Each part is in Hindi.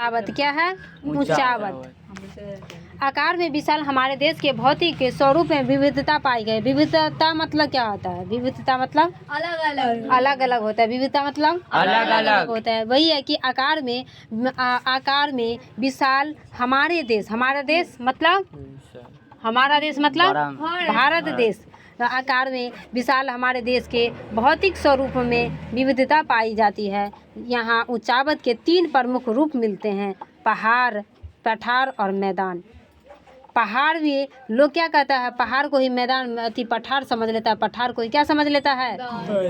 ऊंचावत क्या है? ऊंचावत। आकार में विशाल हमारे देश के भौतिक स्वरूप में विविधता पाई गई। विविधता मतलब क्या होता है? विविधता मतलब अलग अलग अलग अलग होता है। विविधता मतलब अलग अलग होता है। वही है कि आकार में विशाल हमारे देश, हमारा देश मतलब हमारा देश मतलब भारत देश। आकार में विशाल हमारे देश के भौतिक स्वरूप में विविधता पाई जाती है। यहाँ ऊंचावत के 3 प्रमुख रूप मिलते हैं: पहाड़, पठार और मैदान। पहाड़ भी लोग क्या कहता है, पहाड़ को ही मैदान पठार समझ लेता है। पठार को ही क्या समझ लेता है?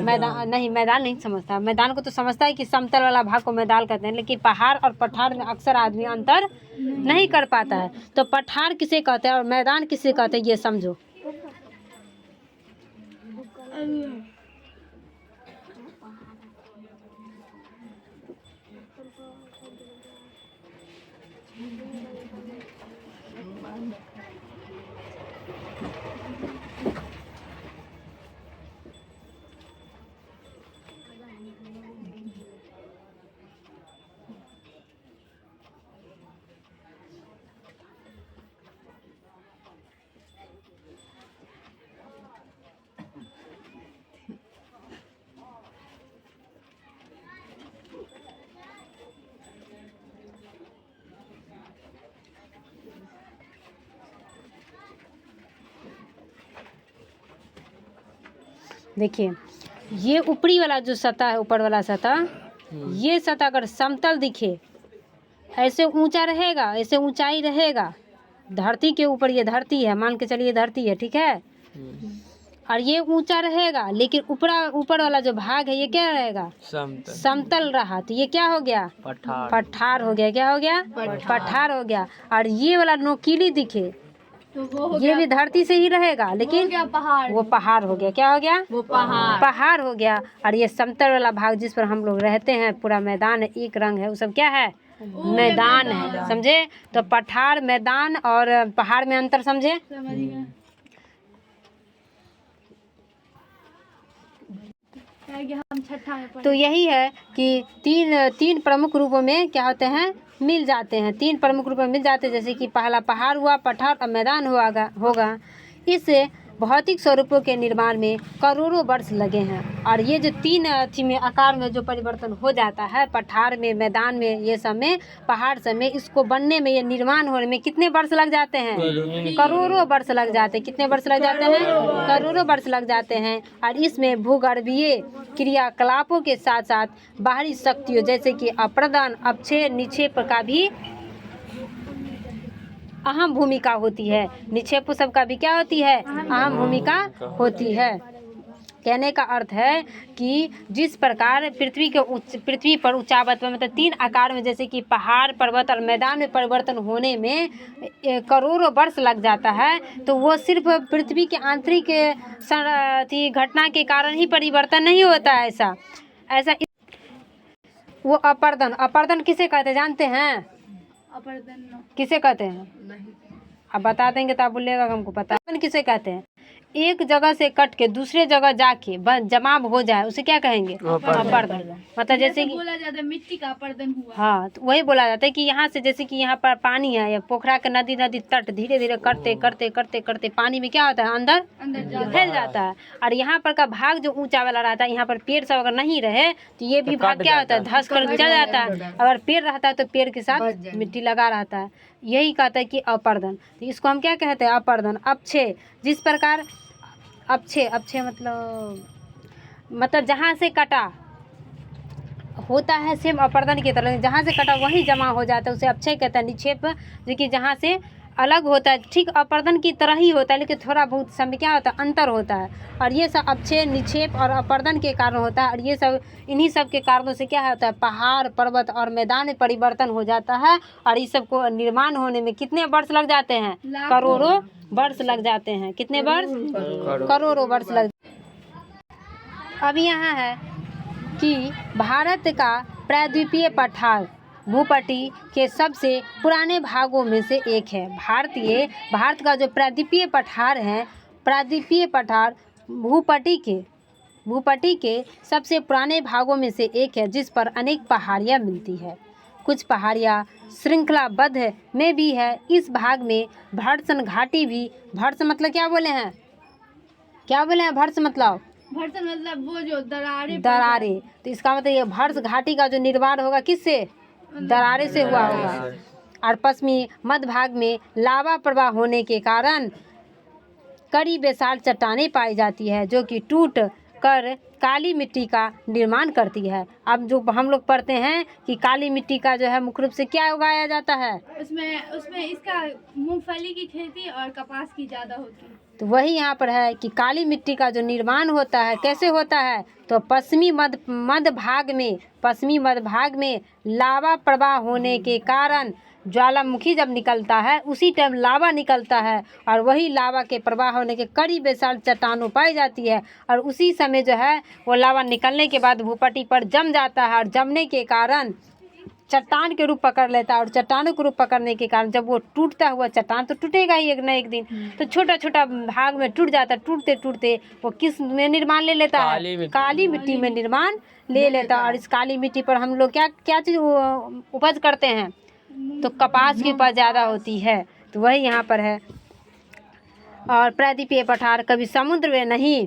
मैदान नहीं, मैदान नहीं समझता। मैदान को तो समझता है कि समतल वाला भाग को मैदान कहते हैं, लेकिन पहाड़ और पठार में अक्सर आदमी अंतर नहीं कर पाता है। तो पठार किसे कहते हैं और मैदान किसे कहते हैं, ये समझो। देखिए, ये ऊपरी वाला जो सतह है, ऊपर वाला सतह, ये सतह अगर समतल दिखे, ऐसे ऊंचा रहेगा, ऐसे ऊंचाई रहेगा। धरती के ऊपर ये धरती है, मान के चलिए धरती है, ठीक है। और ये ऊंचा रहेगा, लेकिन ऊपर वाला जो भाग है ये क्या रहेगा? समतल रहा, तो ये क्या हो गया? पठार हो गया। क्या हो गया? पठार हो गया। और ये वाला नोकीली दिखे, तो ये भी धरती से ही रहेगा, लेकिन वो पहाड़ हो गया। क्या हो गया? वो पहाड़ हो गया। और ये समतल वाला भाग जिस पर हम लोग रहते हैं, पूरा मैदान है, एक रंग है, वो सब क्या है? मैदान है। समझे? तो पठार, मैदान और पहाड़ में अंतर समझे? तो यही है कि तीन प्रमुख रूपों में क्या होते हैं? मिल जाते हैं। 3 प्रमुख रूपों में मिल जाते हैं, जैसे कि पहला पहाड़ हुआ, पठार और मैदान होगा। इस भौतिक स्वरूपों के निर्माण में करोड़ों वर्ष लगे हैं। और ये जो 3 अथी में आकार में जो परिवर्तन हो जाता है, पठार में, मैदान में, ये सब में, पहाड़ सब में, इसको बनने में, ये निर्माण होने में कितने वर्ष लग जाते हैं? करोड़ों वर्ष लग जाते हैं। कितने वर्ष लग जाते हैं? करोड़ों वर्ष लग जाते हैं। और इसमें भूगर्भीय क्रियाकलापों के साथ साथ बाहरी शक्तियों जैसे कि अप्रदान, अपक्षय, निक्षेप का भी अहम भूमिका होती है। निक्षेप सब का भी क्या होती है? अहम भूमिका होती है। कहने का अर्थ है कि जिस प्रकार पृथ्वी पर ऊंचावत में मतलब 3 आकार में, जैसे कि पहाड़, पर्वत और मैदान में परिवर्तन होने में करोड़ों वर्ष लग जाता है, तो वो सिर्फ पृथ्वी के आंतरिक घटना के कारण ही परिवर्तन नहीं होता है। ऐसा वो अपर्दन किसे कहते हैं जानते हैं? अपर्दन किसे कहते हैं? अब बता देंगे तो आप बोलिएगा हमको पता। अपर्दन किसे कहते हैं? एक जगह से कट के दूसरे जगह जाके जमाव हो जाए, उसे क्या कहेंगे? अपर्दन। मतलब जैसे कि बोला जाता है मिट्टी का अपर्दन हुआ। हाँ, तो वही बोला जाता है कि यहाँ से, जैसे कि यहाँ पर पानी है या पोखरा के नदी तट धीरे धीरे करते पानी में क्या होता है? अंदर फैल जाता है। और यहाँ पर का भाग जो ऊंचा वाला रहता है, यहाँ पर पेड़ सब अगर नहीं रहे तो ये भी भाग क्या होता है? धंस कर चल जाता है। अगर पेड़ रहता है तो पेड़ के साथ मिट्टी लगा रहता है। यही कहता है कि अपर्दन। तो इसको हम क्या कहते हैं? अपर्दन। अपक्षय, जिस प्रकार अपक्षय मतलब जहाँ से कटा होता है, सेम अपर्दन की तरह जहाँ से कटा वहीं जमा हो जाता है, उसे अपक्षय कहता है। निक्षेप जो कि जहाँ से अलग होता है, ठीक अपर्दन की तरह ही होता है, लेकिन थोड़ा बहुत समय क्या होता है? अंतर होता है। और ये सब अपक्षय, निक्षेप और अपर्दन के कारण होता है। और ये सब, इन्हीं सब के कारणों से क्या होता है? पहाड़, पर्वत और मैदान में परिवर्तन हो जाता है। और इस सब को निर्माण होने में कितने वर्ष लग जाते हैं? करोड़ों वर्ष लग जाते हैं। कितने वर्ष? करोड़ों वर्ष लग। अब यहाँ है कि भारत का प्रायद्वीपीय पठार भूपट्टी के सबसे पुराने भागों में से एक है। भारत का जो प्रायद्वीपीय पठार है, प्रायद्वीपीय पठार भूपट्टी के सबसे पुराने भागों में से एक है, जिस पर अनेक पहाड़ियाँ मिलती है। कुछ पहाड़ियाँ श्रृंखलाबद्ध में भी है। इस भाग में भर्सन घाटी भी, भर्सन मतलब क्या बोले हैं, क्या बोले हैं भर्स मतलब भर्सन मतलब वो जो दरारें दरारे, तो इसका मतलब ये भर्स घाटी का जो निर्माण होगा किससे, दरारे से हुआ होगा। और पश्चिमी मध्य भाग में लावा प्रवाह होने के कारण कड़ी बेसाल चट्टानें पाई जाती है जो कि टूट कर काली मिट्टी का निर्माण करती है। अब जो हम लोग पढ़ते हैं कि काली मिट्टी का जो है मुख्य रूप से क्या उगाया जाता है, उसमें उसमें इसका मूंगफली की खेती और कपास की ज़्यादा होती है। तो वही यहाँ पर है कि काली मिट्टी का जो निर्माण होता है कैसे होता है, तो पश्चिमी मध्य भाग में लावा प्रवाह होने के कारण ज्वालामुखी जब निकलता है उसी टाइम लावा निकलता है और वही लावा के प्रवाह होने के कड़ी बेसाल चट्टानों पाई जाती है और उसी समय जो है वो लावा निकलने के बाद भूपट्टी पर जम जाता है और जमने के कारण चट्टान के रूप पकड़ लेता है और चट्टानों के रूप पकड़ने के कारण जब वो टूटता हुआ चट्टान तो टूटेगा ही एक न एक दिन, तो छोटा छोटा भाग में टूट जाता है। टूटते टूटते वो किस में निर्माण ले लेता है, काली मिट्टी में निर्माण ले लेता है। और इस काली मिट्टी पर हम लोग क्या क्या चीज़ उपज करते हैं, तो कपास की उपज ज़्यादा होती है, तो वही यहाँ पर है। और प्रायद्वीपीय पठार कभी समुद्र में नहीं